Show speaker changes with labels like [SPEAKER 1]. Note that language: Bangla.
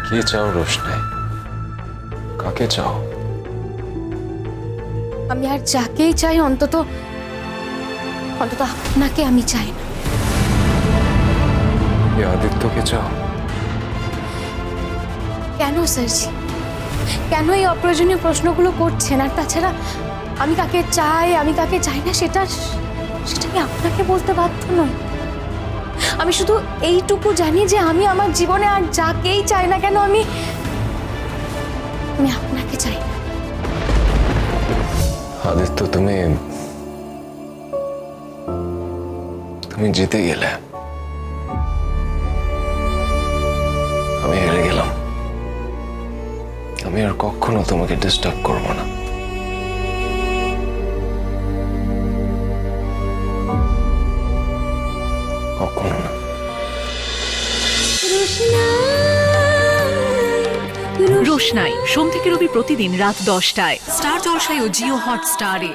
[SPEAKER 1] কি চাও রোশনাই? কাকে চাও?
[SPEAKER 2] আমি আর যাকেই চাই, অন্তত আপনাকে আমি চাই না।
[SPEAKER 1] এই আদিত্যকে চাও?
[SPEAKER 2] কেন স্যারজি, কেন এই অপ্রয়োজনীয় প্রশ্নগুলো করছেন? আর তাছাড়া আমি কাকে চাই আমি কাকে চাই না সেটা কি আপনাকে বলতে বাধ্য নই? আমি শুধু এইটুকু জানি যে আমি আমার জীবনে আর যাকেই চাই না কেন আমি আপনাকে চাই না।
[SPEAKER 1] আদিত্য, তুমি জিতে গেলে, আমি হেরে গেলাম। আমি আর কখনো তোমাকে ডিস্টার্ব করবো না। কখনো না।
[SPEAKER 3] রোশনাই সোম থেকে রবি প্রতিদিন রাত 10টায় স্টার জলসায় ও জিও হটস্টারে।